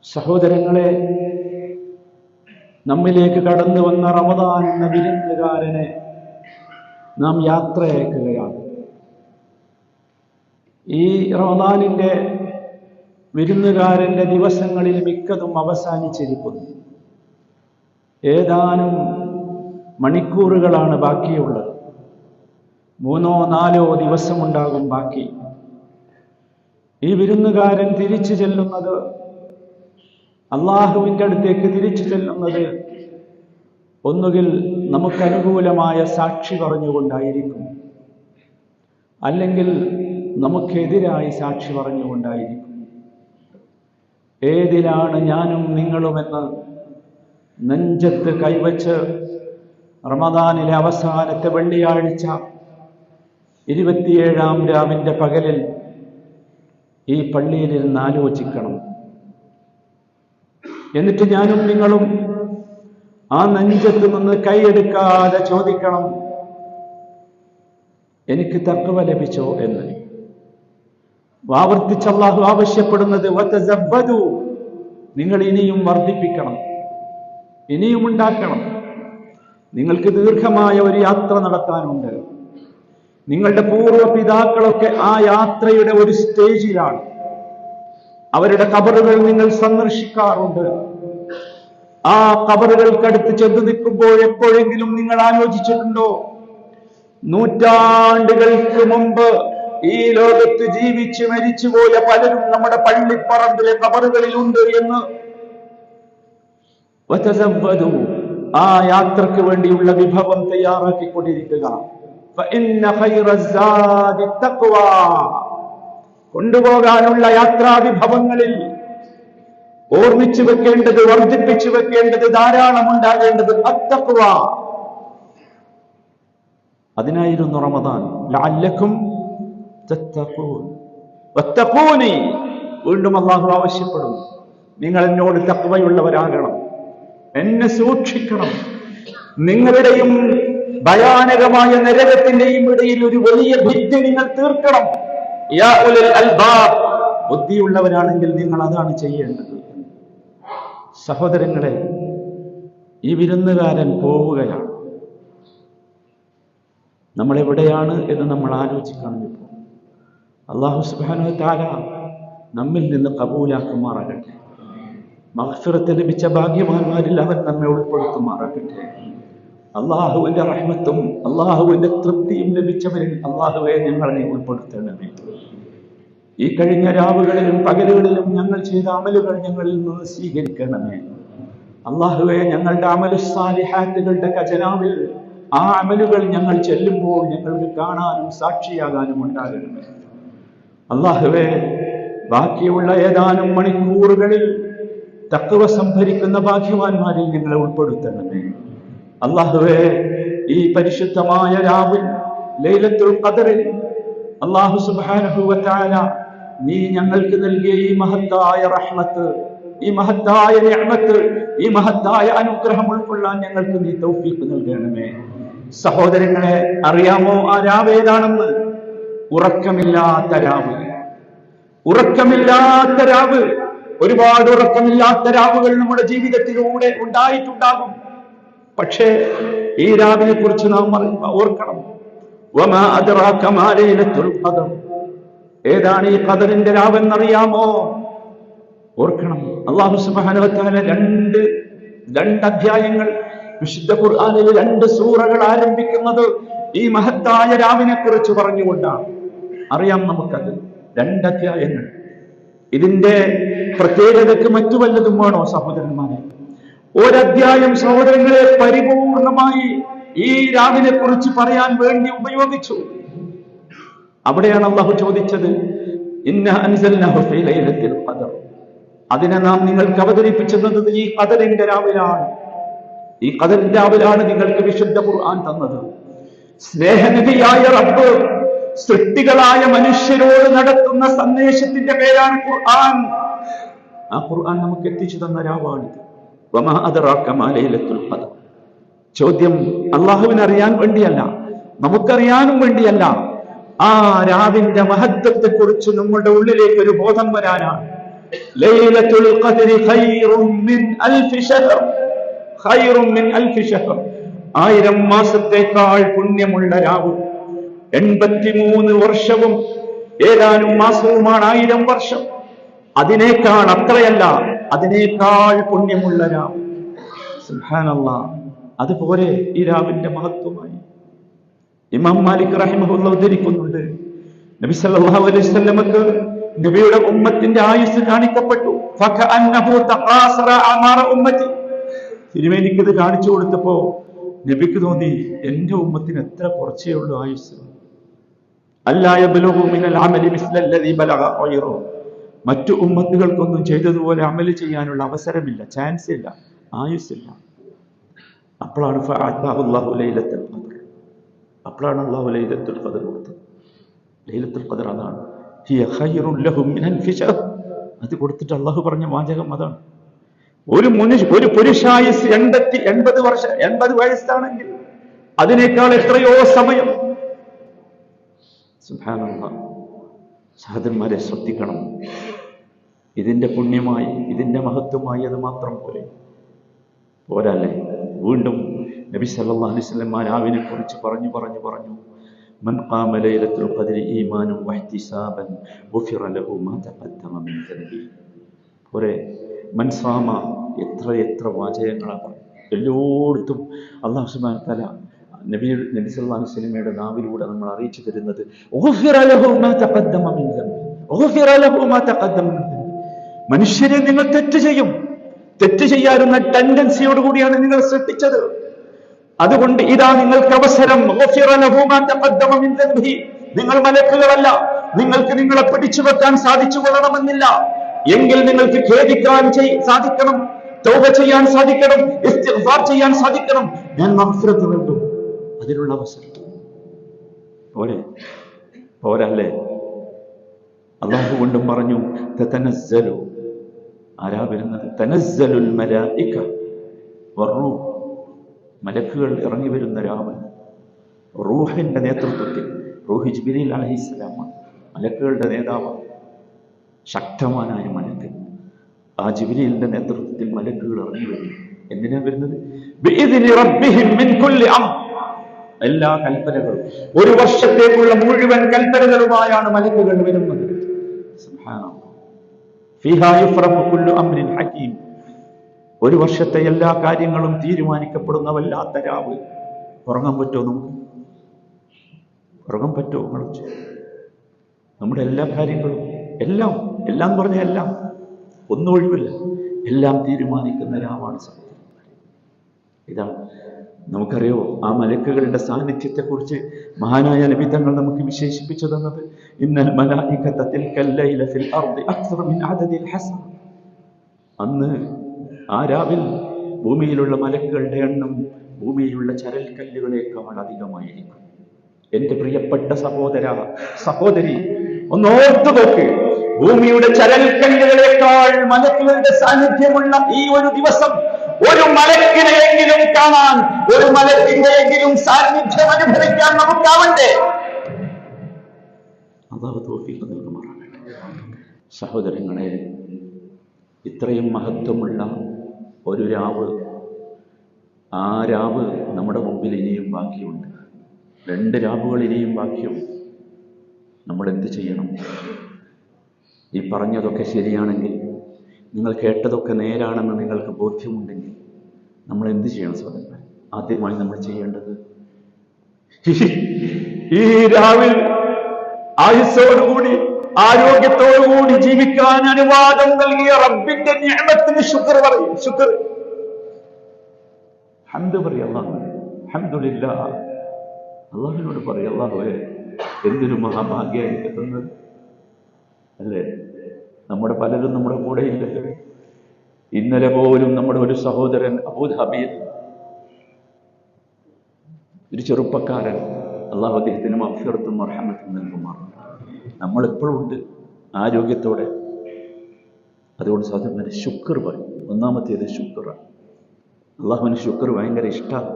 സഹോദരങ്ങളെ, നമ്മിലേക്ക് കടന്നു വന്ന റമദാൻ എന്ന വിരുന്നുകാരനെ നാം യാത്രയയക്കുകയാണ്. ഈ റമദാനിന്റെ വിരുന്നുകാരന്റെ ദിവസങ്ങളിൽ മിക്കതും അവസാനിച്ചിരിക്കുന്നു. ഏതാനും മണിക്കൂറുകളാണ് ബാക്കിയുള്ളത്. 3-4 ദിവസമുണ്ടാകും ബാക്കി. ഈ വിരുന്നുകാരൻ തിരിച്ചു ചെല്ലുന്നത്, അള്ളാഹുവിൻ്റെ അടുത്തേക്ക് തിരിച്ചു ചെല്ലുന്നത് ഒന്നുകിൽ നമുക്കനുകൂലമായ സാക്ഷി പറഞ്ഞുകൊണ്ടായിരിക്കും, അല്ലെങ്കിൽ നമുക്കെതിരായി സാക്ഷി പറഞ്ഞുകൊണ്ടായിരിക്കും. ഏതിലാണ് ഞാനും നിങ്ങളുമെന്ന് നെഞ്ചത്ത് കൈവച്ച് റമദാനിലെ അവസാനത്തെ വെള്ളിയാഴ്ച 27-ാം രാവിന്റെ പകലിൽ ഈ പള്ളിയിലിരുന്ന് ആലോചിക്കണം. എന്നിട്ട് ഞാനും നിങ്ങളും ആ നെഞ്ചത്ത് നിന്ന് കൈയെടുക്കാതെ ചോദിക്കണം, എനിക്ക് തഖ്വ ലഭിച്ചോ എന്ന്. ആവർത്തിച്ച് അല്ലാഹു ആവശ്യപ്പെടുന്നത് വതസബ്ബദു, നിങ്ങൾ ഇനിയും വർദ്ധിപ്പിക്കണം, ഇനിയും ഉണ്ടാക്കണം. നിങ്ങൾക്ക് ദീർഘമായ ഒരു യാത്ര നടത്താനുണ്ട്. നിങ്ങളുടെ പൂർവ്വ പിതാക്കളൊക്കെ ആ യാത്രയുടെ ഒരു സ്റ്റേജിലാണ്. അവരുടെ ഖബറുകൾ നിങ്ങൾ സന്ദർശിക്കാറുണ്ട്. ആ ഖബറുകൾക്കടുത്ത് ചെന്ന് നിൽക്കുമ്പോൾ എപ്പോഴെങ്കിലും നിങ്ങൾ ആലോചിച്ചിട്ടുണ്ടോ, നൂറ്റാണ്ടുകൾക്ക് മുമ്പ് ഈ ലോകത്ത് ജീവിച്ച് മരിച്ചുപോയ പലരും നമ്മുടെ പള്ളിപ്പറമ്പിലെ ഖബറുകളിലുണ്ട് എന്ന്? വതസബ്ബദു, ആ യാത്രക്ക് വേണ്ടിയുള്ള വിഭവം തയ്യാറാക്കിക്കൊണ്ടിരിക്കുക. ഫഇന്ന ഖൈറസ്സാദി തഖ്വ, കൊണ്ടുപോകാനുള്ള യാത്രാവിഭവങ്ങളിൽ ഓർമ്മിച്ചു വെക്കേണ്ടത്, വർദ്ധിപ്പിച്ചു വെക്കേണ്ടത്, ധാരാളം ഉണ്ടാകേണ്ടത് അത്തഖ്വ. അതിനായിരുന്നു റമദാൻ. ലഅല്ലക്കും തത്തഖൂൻ വത്തഖൂനി, വീണ്ടും അല്ലാഹു ആവശ്യപ്പെടുന്നു, നിങ്ങൾ എന്നോട് തഖ്വയുള്ളവരാകണം, എന്നെ സൂക്ഷിക്കണം. നിങ്ങളുടെയും ഭയാനകമായ നരകത്തിന്റെയും ഇടയിൽ ഒരു വലിയ ഭിത്തി നിങ്ങൾ തീർക്കണം. യാ ഉലുൽ അൽബാബ്, ബുദ്ധിയുള്ളവരാണെങ്കിൽ നിങ്ങൾ അതാണ് ചെയ്യേണ്ടത്. സഹോദരങ്ങളെ, ഈ വിരുന്നുകാരൻ പോവുകയാണ്. നമ്മൾ എവിടെയാണ് എന്ന് നമ്മൾ ആലോചിക്കണം. ഇപ്പോൾ അല്ലാഹു സുബ്ഹാനഹു വ തആല നമ്മിൽ നിന്ന് കബൂലാക്കുമാറാകട്ടെ. മഗ്ഫിറത്ത് ലഭിച്ച ഭാഗ്യവാന്മാരിൽ അവൻ നമ്മെ ഉൾപ്പെടുത്തുമാറാകട്ടെ. അള്ളാഹുവിന്റെ റഹ്മത്തും അള്ളാഹുവിന്റെ തൃപ്തിയും ലഭിച്ചവരിൽ അള്ളാഹുവെ ഞങ്ങളെ ഉൾപ്പെടുത്തണമേ. ഈ കഴിഞ്ഞ രാവുകളിലും പകലുകളിലും ഞങ്ങൾ ചെയ്ത അമലുകൾ ഞങ്ങളിൽ നിന്ന് സ്വീകരിക്കണമേ. അള്ളാഹുവെ, ഞങ്ങളുടെ അമലു സാലിഹാത്തുകളുടെ ഖജനാവിൽ ആ അമലുകൾ ഞങ്ങൾ ചെല്ലുമ്പോൾ ഞങ്ങൾക്ക് കാണാനും സാക്ഷിയാകാനും ഉണ്ടാകണമേ. അള്ളാഹുവെ, ബാക്കിയുള്ള ഏതാനും മണിക്കൂറുകളിൽ തഖ്വ സംഭരിക്കുന്ന ഭാഗ്യവാന്മാരിൽ ഞങ്ങളെ ഉൾപ്പെടുത്തണമേ. അല്ലാഹുവേ, ഈ പരിശുദ്ധമായ രാവിൽ ലൈലത്തുൽ ഖദറിൽ അല്ലാഹു സുബ്ഹാനഹു വ തആല നീ ഞങ്ങൾക്ക് നൽകിയ ഈ മഹത്തായ റഹ്മത്ത്, ഈ മഹത്തായ നിഅമത്ത്, ഈ മഹത്തായ അനുഗ്രഹം ഉൾക്കൊള്ളാൻ ഞങ്ങൾക്ക് നീ തൗഫീഖ് നൽകണമേ. സഹോദരങ്ങളെ, അറിയാമോ ആ രാവ് ഏതാണെന്ന്? ഉറക്കമില്ലാത്ത രാവ്. ഉറക്കമില്ലാത്ത രാവ്. ഒരുപാട് ഉറക്കമില്ലാത്ത രാവുകൾ നമ്മുടെ ജീവിതത്തിലൂടെ ഉണ്ടായിട്ടുണ്ടാകും. പക്ഷേ ഈ രാവിനെ കുറിച്ച് നാം ഓർക്കണം. വമാ അദ്റാക മാ ലൈലത്തുൽ ഖദർ, ഏതാണ് ഈ ഖദറിന്റെ രാവെന്നറിയാമോ? ഓർക്കണം. അല്ലാഹു സുബ്ഹാനഹു വ തആല രണ്ട് അധ്യായങ്ങൾ വിശുദ്ധ ഖുർആനിൽ 2 സൂറകൾ ആരംഭിക്കുന്നത് ഈ മഹത്തായ രാവിനെ കുറിച്ച് പറഞ്ഞുകൊണ്ടാണ്. അറിയാം നമുക്കത്. 2 അധ്യായങ്ങൾ. ഇതിന്റെ പ്രത്യേകതയ്ക്ക് മറ്റു വല്ലതും വേണോ സഹോദരന്മാരെ? ഒരധ്യായം സഹോദരങ്ങളെ പരിപൂർണമായി ഈ രാവിനെ കുറിച്ച് പറയാൻ വേണ്ടി ഉപയോഗിച്ചു. അവിടെയാണ് അല്ലാഹു ചോദിച്ചത്, ഇന്ന അൻസൽനാഹു ഫീ ലൈലത്തിൽ ഖദർ, അതിനെ നാം നിങ്ങൾക്ക് അവതരിപ്പിച്ചത് ഈ ഖദറിന്റെ രാവിലാണ്. ഈ ഖദറിന്റെ രാവിലാണ് നിങ്ങൾക്ക് വിശുദ്ധ ഖുർആൻ തന്നത്. സ്നേഹനിധിയായ റബ്ബ് സൃഷ്ടികളായ മനുഷ്യരോട് നടത്തുന്ന സന്ദേശത്തിന്റെ പേരാണ് ഖുർആൻ. ആ ഖുർആൻ നമുക്ക് എത്തിച്ചു തന്ന രാവാണിത്. വമാ അദ്റാക മാ ലൈലത്തുൽ ഖദർ. ചോദ്യം അല്ലാഹുവിനെ അറിയാൻ വേണ്ടിയല്ല, നമുക്കറിയാനും വേണ്ടിയല്ല. ആ രാവിന്റെ മഹത്വത്തെ കുറിച്ച് നമ്മുടെ ഉള്ളിലേക്ക് ഒരു ബോധം വരാനാണ്. ലൈലത്തുൽ ഖദ്രി ഖൈറും മിൻ അൽഫി ശഹർ, ഖൈറും മിൻ അൽഫി ശഹർ, 1000 മാസത്തേക്കാൾ പുണ്യമുള്ള രാവ്. 83 വർഷവും ഏതാനും മാസവുമാണ് 1000 വർഷം. അതിനേക്കാൾ, അത്രയല്ല, അതിനേക്കാൾ പുണ്യമുള്ള രാവ്. സുബ്ഹാനല്ലാഹ്. അതുപോലെ ഈ രാവിന്റെ മഹത്വമായി ഇമാം മാലിക് റഹിമഹുല്ലാഹ് ഉദ്ധരിക്കുന്നുണ്ട്, നബി സല്ലല്ലാഹു അലൈഹി വസല്ലമക്ക് നബിയുടെ ഉമ്മത്തിന്റെ ആയുസ് കാണിക്കപ്പെട്ടു. ഫകഅന്നഹു തഖാസറ അമാറ ഉമ്മത്തി. തിരുമേനിക്ക് ഇത് കാണിച്ചു കൊടുത്തപ്പോ നബിക്ക് തോന്നി, എന്റെ ഉമ്മത്തിന് എത്ര കുറച്ചേ ഉള്ളൂ ആയുസ്. അല്ലാ യബ്ലുഗു മിനൽ അമലി മിസ്ലല്ലദീ ബലഗ ഗൈറുഹു. മറ്റു ഉമ്മത്തുകൾക്കൊന്നും ചെയ്തതുപോലെ അമല് ചെയ്യാനുള്ള അവസരമില്ല, ചാൻസ് ഇല്ല, ആയുസില്ല. അപ്പോഴാണ് ഫഅഅതാഹുല്ലാഹു ലൈലത്തുൽ ഖദ്ർ. അപ്പോഴാണ് അല്ലാഹു ലൈലത്തുൽ ഖദ്ർ കൊടുത്തത്. ലൈലത്തുൽ ഖദ്ർ അതാണ്. ഹിയ ഖൈറുൻ ലഹും മിൻ അൽഫി ശഹർ. അത് കൊടുത്തിട്ട് അല്ലാഹു പറഞ്ഞ വാചകം അതാണ്. ഒരു പുരുഷായുസ് 80 വയസ്സാണെങ്കിൽ അതിനേക്കാൾ എത്രയോ സമയം. സുബ്ഹാനല്ലാഹ്. സഹോദരന്മാരെ, ശ്രദ്ധിക്കണം. ഇതിന്റെ പുണ്യമായി, ഇതിന്റെ മഹത്വമായി അത് മാത്രം പോരല്ലേ. വീണ്ടും നബി സല്ലല്ലാഹു അലൈഹി വസല്ലം രാവിനെ കുറിച്ച് പറഞ്ഞു മൻ ഖാമ ലൈലത്തുൽ ഖദ്രി ഈമാനൻ വഹ്തിസാബൻ ഗുഫിറ ലഹു മാ തഖദ്ദമ മിൻ ദൻബി. പോരെ, മൻ സാമ, എത്ര വാചകങ്ങളാണ് എല്ലായിടത്തും അല്ലാഹു സുബ്ഹാനഹു വ തആല നബി സല്ലല്ലാഹു അലൈഹി വസല്ലമയുടെ നാവിലൂടെ നമ്മൾ അറിയിച്ചു തരുന്നത് ഗുഫിറ ലഹു മാ തഖദ്ദമ മിൻ ദൻബി, ഗുഫിറ ലഹു മാ തഖദ്ദമ മിൻ ദൻബി. മനുഷ്യരെ നിങ്ങൾ തെറ്റ് ചെയ്യാറുന്ന ടെൻഡൻസിയോട് കൂടിയാണ് നിങ്ങൾ സൃഷ്ടിച്ചത്. അതുകൊണ്ട് ഇതാ നിങ്ങൾക്ക് അവസരം. നിങ്ങൾ മലക്കുകളല്ല, നിങ്ങൾക്ക് നിങ്ങളെ പിടിച്ചു വെക്കാൻ സാധിച്ചു കൊള്ളണമെന്നില്ല. എങ്കിൽ നിങ്ങൾക്ക് ഖേദിക്കാൻ സാധിക്കണം, തൗബ ചെയ്യാൻ സാധിക്കണം, ഇസ്തിഗ്ഫാർ ചെയ്യാൻ സാധിക്കണം. ഞാൻ മഗ്ഫിറത്ത് നൽകും. അതിനുള്ള അവസരം പോരല്ലേ. അല്ലാഹു കൊണ്ടും പറഞ്ഞു, തതനസ്സലു, ആരാ വരുന്നത്? തനസ്സലുൽ മലായിക വറൂഹ്, മലക്കുകൾ ഇറങ്ങി വരുന്ന രാമൻ. റൂഹിന്റെ നേതൃത്വത്തിൽ, റൂഹ് ജിബ്രീൽ അലൈഹിസ്സലാമാണ് മലക്കുകളുടെ നേതാവ്, ശക്തമാനായ മലക്ക്. ആ ജിബ്രീലിന്റെ നേതൃത്വത്തിൽ മലക്കുകൾ ഇറങ്ങി വരും. എന്തിനാ വരുന്നത്? ബിഇദ്നി റബ്ബിഹിം മിൻ കുല്ലി അംർ. എല്ലാ കൽപ്പനകളും, ഒരു വർഷത്തേക്കുള്ള മുഴുവൻ കൽപ്പനകളുമായാണ് മലക്കുകൾ വരുന്നത്. സുബ്ഹാനല്ലാഹ്. ഫീഹാ യുഫ്റഖു കുല്ലു അംരിൻ ഹകീം. ഒരു വർഷത്തെ എല്ലാ കാര്യങ്ങളും തീരുമാനിക്കപ്പെടുന്ന വല്ലാത്ത രാവ്. ഉറങ്ങാൻ പറ്റുമോ നമുക്ക്? ഉറങ്ങാൻ പറ്റുമോ? നമ്മുടെ എല്ലാ കാര്യങ്ങളും, എല്ലാം എന്ന് പറഞ്ഞാൽ എല്ലാം, ഒന്നും ഒഴിവില്ല, എല്ലാം തീരുമാനിക്കുന്ന രാവാണ് സത്യം. ഇതാണ് നമുക്കറിയോ ആ മലക്കുകളുടെ സാന്നിധ്യത്തെ കുറിച്ച് മഹാനായ നബി തങ്ങൾ നമുക്ക് വിശേഷിപ്പിച്ചു തന്നത്. ഇന്നൽ മലായികത തിൽക്കൽ ലൈല ഫിൽ അർദി അക്സറ മിൻ അദദിൽ ഹസൻ. അന്ന് ആ രാവിൽ ഭൂമിയിലുള്ള മലക്കുകളുടെ എണ്ണം ഭൂമിയിലുള്ള ചരൽക്കല്ലുകളേക്കാൾ അധികമായിരിക്കും. എന്റെ പ്രിയപ്പെട്ട സഹോദരി, ഒന്ന് ഓർത്തു നോക്ക്. ഭൂമിയുടെ ചരൽക്കല്ലുകളേക്കാൾ മലക്കുകളുടെ സാന്നിധ്യമുള്ള ഈ ഒരു ദിവസം ഒരു മലക്കിനെയെങ്കിലും കാണാൻ, ഒരു മലക്കിന്റെയെങ്കിലും സാന്നിധ്യം അനുഭവിക്കാൻ നമുക്കാവണ്ടേ? അല്ലാഹു തൗഫീഖ് നൽകുമാറാകട്ടെ. സഹോദരങ്ങളെ, ഇത്രയും മഹത്വമുള്ള ഒരു രാവ്, ആ രാവ് നമ്മുടെ മുമ്പിൽ ഇനിയും ബാക്കിയുണ്ട്. 2 രാവുകൾ ഇനിയും ബാക്കിയുണ്ട്. നമ്മൾ എന്ത് ചെയ്യണം? ഈ പറഞ്ഞതൊക്കെ ശരിയാണെങ്കിൽ, നിങ്ങൾ കേട്ടതൊക്കെ നേരാണെന്ന് നിങ്ങൾക്ക് ബോധ്യമുണ്ടെങ്കിൽ നമ്മൾ എന്ത് ചെയ്യണം സഹോദരൻ? ആദ്യമായി നമ്മൾ ചെയ്യേണ്ടത്, ഈ രാവിൽ ആയുസ്സോടുകൂടി ആരോഗ്യത്തോടുകൂടി ജീവിക്കാൻ അനുവാദം നൽകിയ റബ്ബിന്റെ നിഅമത്തിന് ശുക്ർ പറയും. ഹംദ് പറയും. അൽഹംദുലില്ലാഹ്. അല്ലാഹുവിനോട് പറയും, അല്ലാഹുവേ എന്തൊരു മഹാഭാഗ്യം എനിക്ക് തന്നത് അല്ലേ. നമ്മുടെ പലരും നമ്മുടെ കൂടെ ഇല്ലല്ലോ. ഇന്നലെ പോലും നമ്മുടെ ഒരു സഹോദരൻ അബൂദാബിയിൽ, ഒരു ചെറുപ്പക്കാരൻ, അല്ലാഹു അദ്ദേഹത്തിന് മഗ്ഫിറത്തും റഹ്മത്തും നൽകുമാറാകട്ടെ. നമ്മളെപ്പോഴും ഉണ്ട് ആരോഗ്യത്തോടെ. അതുകൊണ്ട് സഹോദരന്മാരെ, ശുക്ർ പറയും. ഒന്നാമത്തേത് ശുക്റാണ്. അള്ളാഹുവിന് ശുക്ർ ഭയങ്കര ഇഷ്ടമാണ്.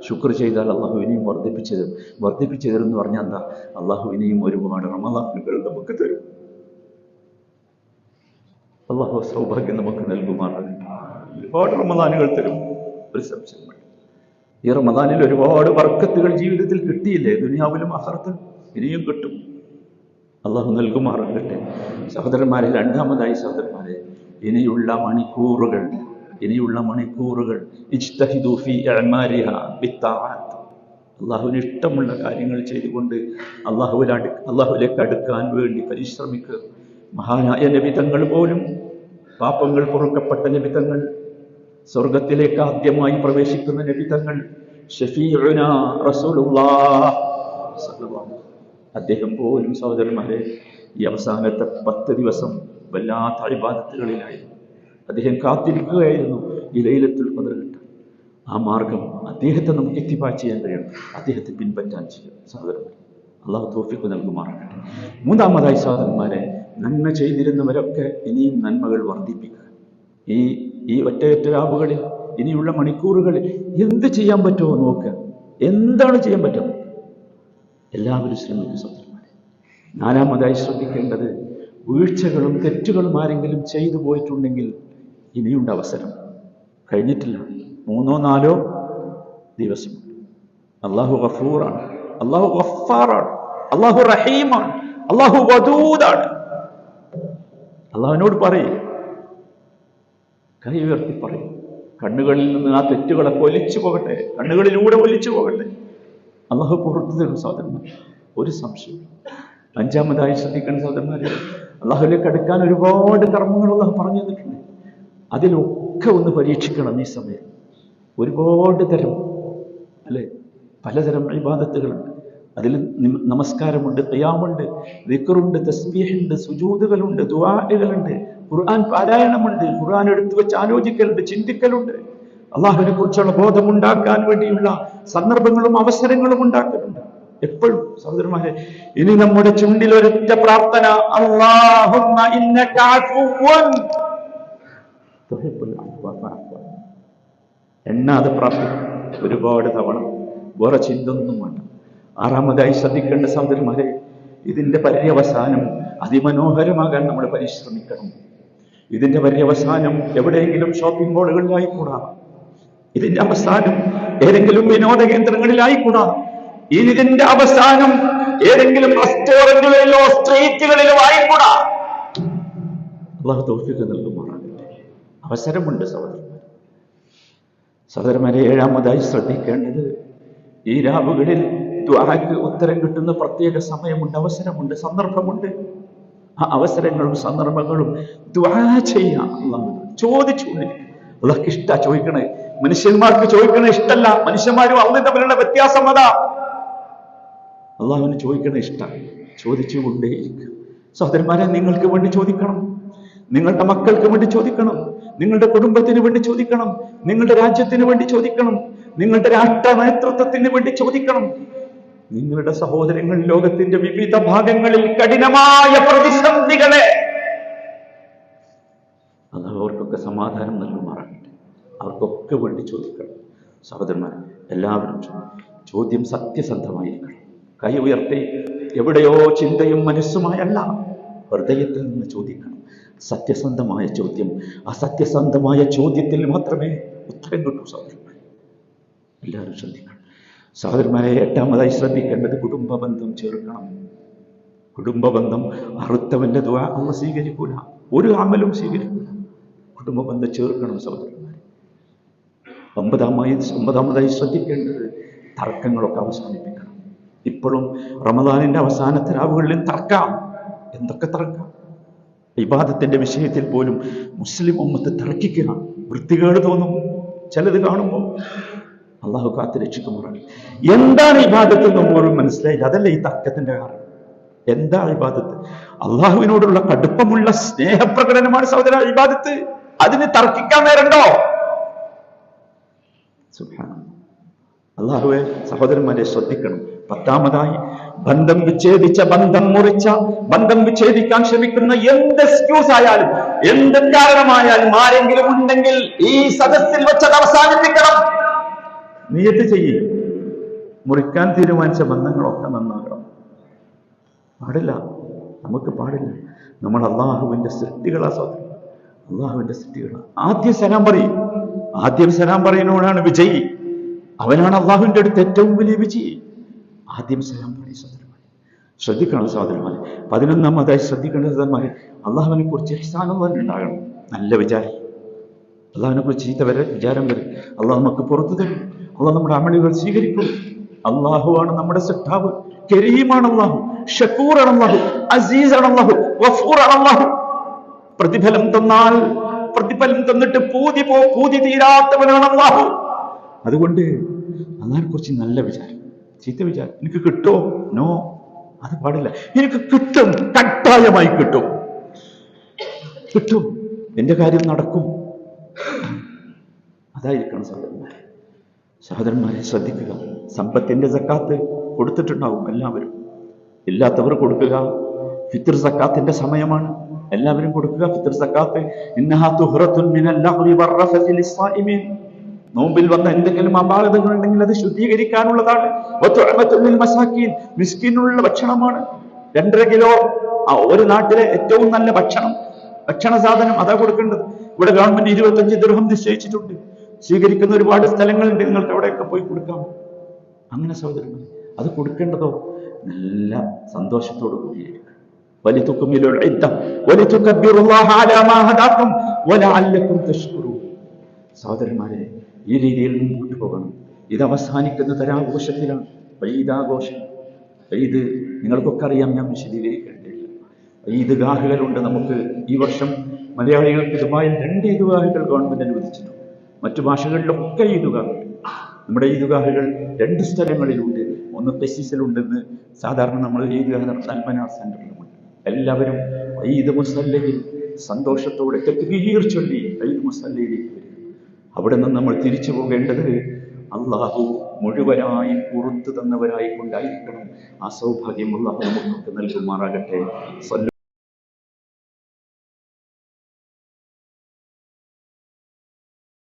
ശുക്ർ ചെയ്താൽ അള്ളാഹു ഇനിയും വർദ്ധിപ്പിച്ചു തരും എന്ന് പറഞ്ഞാൽ എന്താ? അള്ളാഹു ഇനിയും ഒരുപാട് റമളാനുകൾ നമുക്ക് തരും. അള്ളാഹു സൗഭാഗ്യം നമുക്ക് നൽകുമാറാണ്. ഒരുപാട് റമദാനുകൾ തരും, ഒരു സംശയം വേണ്ട. ഈ റമദാനിൽ ഒരുപാട് ബർക്കത്തുകൾ ജീവിതത്തിൽ കിട്ടിയില്ലേ? ദുനിയാവിലും ആഖിറത്തിലും ഇനിയും കിട്ടും. അള്ളാഹു നൽകുമാറാകട്ടെ. സഹോദരന്മാരെ, രണ്ടാമതായി സഹോദരന്മാരെ, ഇനിയുള്ള മണിക്കൂറുകൾ ഇജ്തഹിദു ഫീ അഅ്മാലിഹാ ബിത്താഅത്ത്, അള്ളാഹുവിന് ഇഷ്ടമുള്ള കാര്യങ്ങൾ ചെയ്തുകൊണ്ട് അള്ളാഹുവിലേക്ക് അടുക്കാൻ വേണ്ടി പരിശ്രമിക്കുക. മഹാനായ നബിതങ്ങൾ പോലും, പാപങ്ങൾ പൊറുക്കപ്പെട്ട നബിതങ്ങൾ, സ്വർഗത്തിലേക്ക് ആദ്യമായി പ്രവേശിക്കുന്ന നബിതങ്ങൾ, ഷഫീഉനാ റസൂലുള്ളാഹ് സല്ലല്ലാഹു, അദ്ദേഹം പോലും സഹോദരന്മാരെ ഈ അവസാനത്തെ 10 ദിവസം വല്ലാത്ത ഇബാദത്തുകളിലായിരുന്നു. അദ്ദേഹം കാത്തിരിക്കുകയായിരുന്നു ഈ ലൈലത്തുൽ ഖദ്ർ കിട്ടാൻ. ആ മാർഗം അദ്ദേഹത്തെ നമുക്ക് ഇത്തിബാ ചെയ്യാൻ കഴിയണം, അദ്ദേഹത്തെ പിൻപറ്റാൻ ചെയ്യും. സഹോദരന്മാരെ, അള്ളാഹു തൗഫീഖ് നൽകുമാറാകട്ടെ. മൂന്നാമതായി സഹോദരന്മാരെ, നന്മ ചെയ്തിരുന്നവരൊക്കെ ഇനിയും നന്മകൾ വർദ്ധിപ്പിക്കുക. ഈ ഒറ്റ രാവുകളിൽ, ഇനിയുള്ള മണിക്കൂറുകളിൽ എന്ത് ചെയ്യാൻ പറ്റുമോ നോക്കുക. എന്താണ് ചെയ്യാൻ പറ്റുമോ എല്ലാവരും ശ്രമിക്കും സഹോദരന്മാരെ. നാലാമതായി ശ്രദ്ധിക്കേണ്ടത്, വീഴ്ചകളും തെറ്റുകളും ആരെങ്കിലും ചെയ്തു പോയിട്ടുണ്ടെങ്കിൽ ഇനിയുണ്ട് അവസരം, കഴിഞ്ഞിട്ടില്ല. 3-4 ദിവസം. അള്ളാഹു ഗഫൂറാണ്, അള്ളാഹു ഗഫാറാണ്, അള്ളാഹു റഹീമാണ്, അള്ളാഹു വദൂദാണ്. അള്ളാഹുവിനോട് പറയും, കൈ ഉയർത്തി പറയും, കണ്ണുകളിൽ നിന്ന് ആ തെറ്റുകളൊക്കെ ഒലിച്ചു പോകട്ടെ, കണ്ണുകളിലൂടെ ഒലിച്ചു പോകട്ടെ. അള്ളാഹു പുറത്തു തരും സഹോദരന്മാർ, ഒരു സംശയം. അഞ്ചാമതായി ശ്രദ്ധിക്കേണ്ട സഹോദരന്മാരെ, അള്ളാഹുവിലേക്ക് അടുക്കാൻ ഒരുപാട് കർമ്മങ്ങൾ അള്ളാഹു പറഞ്ഞു തന്നിട്ടുണ്ട്. അതിലൊക്കെ ഒന്ന് പരീക്ഷിക്കണം ഈ സമയം. ഒരുപാട് തരം, അല്ലെ, പലതരം ഇബാദത്തുകളുണ്ട്. അതിൽ നമസ്കാരമുണ്ട്, ഖിയാമുണ്ട്, ദിക്റുണ്ട്, തസ്ബീഹുണ്ട്, സുജൂദുകളുണ്ട്, ദുആകളുണ്ട്, ഖുർആൻ പാരായണമുണ്ട്, ഖുർആൻ എടുത്തു വെച്ച് ആലോചിക്കലുണ്ട്, ചിന്തിക്കലുണ്ട്. അള്ളാഹുവിനെ കുറിച്ചുള്ള ബോധമുണ്ടാക്കാൻ വേണ്ടിയുള്ള സന്ദർഭങ്ങളും അവസരങ്ങളും ഉണ്ടാക്കലുണ്ട്. എപ്പോഴും സഹോദരന്മാരെ, ഇനി നമ്മുടെ ചുണ്ടിൽ ഒരൊറ്റ പ്രാർത്ഥന, അല്ലാഹുമ്മ ഇന്നക അഫ്വുൻ തുഹിബ്ബുൽ അഫ്വ ഫഅഫു. എണ്ണാതെ പ്രാർത്ഥിക്കും ഒരുപാട് തവണ, വേറെ ചിന്തൊന്നും വേണ്ട. ആറാമതായി ശ്രദ്ധിക്കേണ്ട സഹോദരന്മാരെ, ഇതിന്റെ പര്യവസാനം അതിമനോഹരമാകാൻ നമ്മൾ പരിശ്രമിക്കണം. ഇതിന്റെ പര്യവസാനം എവിടെയെങ്കിലും ഷോപ്പിംഗ് മോളുകളിലായിക്കൂടാ, ഇതിന്റെ അവസാനം ഏതെങ്കിലും വിനോദ കേന്ദ്രങ്ങളിലായിക്കൂടാ, ഇതിന്റെ അവസാനം ഏതെങ്കിലും റെസ്റ്റോറന്റുകളിലോ സ്ട്രീറ്റുകളിലോ ആയിക്കൂടാ. അല്ലാഹു തൗഫീഖ് നൽകുമാറാകട്ടെ. അവസരമുണ്ട് സഹോദരന്മാരെ. ഏഴാമതായി ശ്രദ്ധിക്കേണ്ടത്, ഈ രാവുകളിൽ ദുആക്ക് ഉത്തരം കിട്ടുന്ന പ്രത്യേക സമയമുണ്ട്, അവസരമുണ്ട്, സന്ദർഭമുണ്ട്. ആ അവസരങ്ങളും സന്ദർഭങ്ങളും ദുആ ചെയ്യാം. അല്ലാഹു ചോദിച്ചുകൊണ്ടിരിക്കും. അള്ളാഹ്ക്ക് ഇഷ്ടാ ചോദിക്കണേ, മനുഷ്യന്മാർക്ക് ചോദിക്കണ ഇഷ്ടല്ല. മനുഷ്യന്മാരും അള്ളാഹും തമ്മിലുള്ള വ്യത്യാസം അതാ. അള്ളാഹുവിന് ചോദിക്കണ ഇഷ്ടം, ചോദിച്ചുകൊണ്ടേയിരിക്കും. സഹോദരന്മാരെ, നിങ്ങൾക്ക് വേണ്ടി ചോദിക്കണം, നിങ്ങളുടെ മക്കൾക്ക് വേണ്ടി ചോദിക്കണം, നിങ്ങളുടെ കുടുംബത്തിന് വേണ്ടി ചോദിക്കണം, നിങ്ങളുടെ രാജ്യത്തിന് വേണ്ടി ചോദിക്കണം, നിങ്ങളുടെ രാഷ്ട്ര നേതൃത്വത്തിന് വേണ്ടി ചോദിക്കണം. നിങ്ങളുടെ സഹോദരങ്ങൾ ലോകത്തിന്റെ വിവിധ ഭാഗങ്ങളിൽ കഠിനമായ പ്രതിസന്ധികളെ അത് അവർക്കൊക്കെ സമാധാനം നൽകുമാറാകട്ടെ. അവർക്കൊക്കെ വേണ്ടി ചോദിക്കണം. സഹോദരന്മാരെ, എല്ലാവരും ചോദ്യം സത്യസന്ധമായിരിക്കണം. കൈ ഉയർത്തി എവിടെയോ ചിന്തയും മനസ്സുമായല്ല, ഹൃദയത്തിൽ നിന്ന് ചോദിക്കണം. സത്യസന്ധമായ ചോദ്യം. ആ സത്യസന്ധമായ ചോദ്യത്തിൽ മാത്രമേ ഉത്തരം കിട്ടൂ. സഹോദരന്മാരെ, എല്ലാവരും ശ്രദ്ധിക്കണം. സഹോദരന്മാരെ, എട്ടാമതായി ശ്രദ്ധിക്കേണ്ടത്, കുടുംബ ബന്ധം ചേർക്കണം. കുടുംബ ബന്ധം അറുത്തവന്റെ ദുആ അല്ലാഹു സ്വീകരിക്കൂല, ഒരു അമലും സ്വീകരിക്കൂല. കുടുംബ ബന്ധം ചേർക്കണം സഹോദരന്മാരെ. ഒമ്പതാമതായി ശ്രദ്ധിക്കേണ്ടത്, തർക്കങ്ങളൊക്കെ അവസാനിപ്പിക്കണം. ഇപ്പോഴും റമദാനിന്റെ അവസാനത്തെ രാവുകളിലും തർക്കാം. എന്തൊക്കെ തർക്കം! ഇബാദത്തിന്റെ വിഷയത്തിൽ പോലും മുസ്ലിം ഉമ്മത്ത് തർക്കിക്കുക. വൃത്തികേട് തോന്നും ചിലത് കാണുമ്പോൾ. അള്ളാഹു കാത്ത് രക്ഷിക്കുമാറാണ്. എന്താണ് ഇബാദത്ത് എന്ന് പോലും മനസ്സിലായില്ല. അതല്ല ഈ തർക്കത്തിന്റെ കാരണം. എന്താ ഇബാദത്ത്? അള്ളാഹുവിനോടുള്ള കടുപ്പമുള്ള സ്നേഹപ്രകടനമാണ് സഹോദര ഇബാദത്ത്. അതിന് തർക്കിക്കാൻ നേരണ്ടോ? സുബ്ഹാനല്ലാഹ്. അള്ളാഹുവെ, സഹോദരന്മാരെ ശ്രദ്ധിക്കണം. പത്താമതായി, ബന്ധം വിച്ഛേദിച്ച, ബന്ധം മുറിച്ച, ബന്ധം വിച്ഛേദിക്കാൻ ശ്രമിക്കുന്ന എന്ത് എക്സ്ക്യൂസ് ആയാലും, എന്ത് കാരണമായാലും ആരെങ്കിലും ഉണ്ടെങ്കിൽ ഈ സദസ്സിൽ വെച്ചത് അവസാനിപ്പിക്കണം. നിയത്ത് ചെയ്യ്. മുറിക്കാൻ തീരുമാനിച്ച ബന്ധങ്ങളൊക്കെ നന്നാകണം. പാടില്ല, നമുക്ക് പാടില്ല. നമ്മൾ അള്ളാഹുവിന്റെ സൃഷ്ടികളാ സഹോദരൻ. അള്ളാഹുവിന്റെ സൃഷ്ടികളാണ്. ആദ്യം സലാം പറയും. ആദ്യം സലാം പറയുന്നവനാണ് വിജയി. അവനാണ് അള്ളാഹുവിന്റെ അടുത്ത് ഏറ്റവും വലിയ വിജയി. ആദ്യം സലാം പറയും. സഹോദരന്മാരെ ശ്രദ്ധിക്കണം. സഹോദരന്മാരെ 11-ാമതായി ശ്രദ്ധിക്കേണ്ട സഹോദരന്മാരെ, അള്ളാഹുവിനെ കുറിച്ച് ഇഹ്സാനും ഉണ്ടാകണം. നല്ല വിചാരം. അള്ളാഹുവിനെ കുറിച്ച് ചീത്ത വിചാരം വരും. അള്ളാഹു നമുക്ക് പുറത്തു തരും. അള്ളാഹു നമ്മുടെ അമലുകൾ സ്വീകരിക്കും. അള്ളാഹുവാണ് നമ്മുടെ സൃഷ്ടാവ്. കരീമാണ് അള്ളാഹു, ഷക്കൂറാണ് അള്ളാഹു, അസീസാണ് അള്ളാഹു, ഗഫൂറാണ് അള്ളാഹു. പ്രതിഫലം തന്നാൽ പ്രതിഫലം തന്നിട്ട് പൂതി തീരാത്തവനാണ് അള്ളാഹു. അതുകൊണ്ട് അള്ളാഹിനെ കുറിച്ച് നല്ല വിചാരം, ചീത്ത വിചാരം. എനിക്ക് കിട്ടോ? നോ, അത് പാടില്ല. എനിക്ക് കിട്ടും, കട്ടായമായി കിട്ടും. എന്റെ കാര്യം നടക്കും. അതായിരിക്കണം സഹോദരന്മാരെ. സഹോദരന്മാരെ ശ്രദ്ധിക്കുക. സമ്പത്തിന്റെ സക്കാത്ത് കൊടുത്തിട്ടുണ്ടാവും എല്ലാവരും. ഇല്ലാത്തവർ കൊടുക്കുക. ഫിത്ർ സക്കാത്തിന്റെ സമയമാണ്. എല്ലാവരും കൊടുക്കുക ഫിത്ർ സക്കാത്ത്. ഇന്നഹാ തുഹ്റത്തുൻ മിനൽ ലഹ്വി വറഫസി ലിസ്സായിമീൻ. നോമ്പിൽ വന്ന എന്തെങ്കിലും അപാകതകൾ ഉണ്ടെങ്കിൽ അത് ശുദ്ധീകരിക്കാനുള്ളതാണ്. വതുഅമത്തുൽ ലിൽ മസാക്കീൻ. മിസ്കിനുള്ള ഭക്ഷണമാണ്. 2.5 കിലോ ഒരു നാട്ടിലെ ഏറ്റവും നല്ല ഭക്ഷണ സാധനം അതാ കൊടുക്കേണ്ടത്. ഇവിടെ ഗവൺമെന്റ് 25 ദിർഹം നിശ്ചയിച്ചിട്ടുണ്ട്. സ്വീകരിക്കുന്ന ഒരുപാട് സ്ഥലങ്ങളുണ്ട്. നിങ്ങൾക്ക് അവിടെയൊക്കെ പോയി കൊടുക്കാം. അങ്ങനെ സഹോദരന്മാർ, അത് കൊടുക്കേണ്ടതോ നല്ല സന്തോഷത്തോടു കൂടിയായിരിക്കും. സഹോദരന്മാരെ, ഈ രീതിയിൽ മുമ്പോട്ട് പോകണം. ഇത് അവസാനിക്കുന്നത് ഒരാഘോഷത്തിലാണ്. ഈദാഘോഷം. ഈദ് നിങ്ങൾക്കൊക്കെ അറിയാം, ഞാൻ വിശദീകരിക്കേണ്ടിയില്ല. ഈദ്ഗാഹുകളുണ്ട് നമുക്ക്. ഈ വർഷം മലയാളികൾക്ക് ദുബായിൽ 2 ഈദ്ഗാഹുകൾ ഗവൺമെന്റ് അനുവദിച്ചിട്ടുണ്ട്. മറ്റു ഭാഷകളിലൊക്കെ ഈദ്ഗാഹുണ്ട്. നമ്മുടെ ഈദ്ഗാഹുകൾ 2 സ്ഥലങ്ങളിലുണ്ട്. ഒന്ന് പെസിസിലുണ്ടെന്ന് സാധാരണ നമ്മൾ ഈദ്ഗാഹ് നടത്താൻ മനാർ സെന്ററിലുമുണ്ട്. എല്ലാവരും ഈദ് മുസല്ലയിൽ സന്തോഷത്തോടെ തക്ബീർ ചൊല്ലി ഈദ് മുസല്ലയിലേക്ക് വരും. അവിടെ നിന്ന് നമ്മൾ തിരിച്ചു പോകേണ്ടത് അള്ളാഹു മുഴുവനായി പുറത്തു തന്നവരായി കൊണ്ടായിരിക്കണം. ആ സൗഭാഗ്യം അള്ളാഹു നമുക്കൊക്കെ നൽകുമാറാകട്ടെ.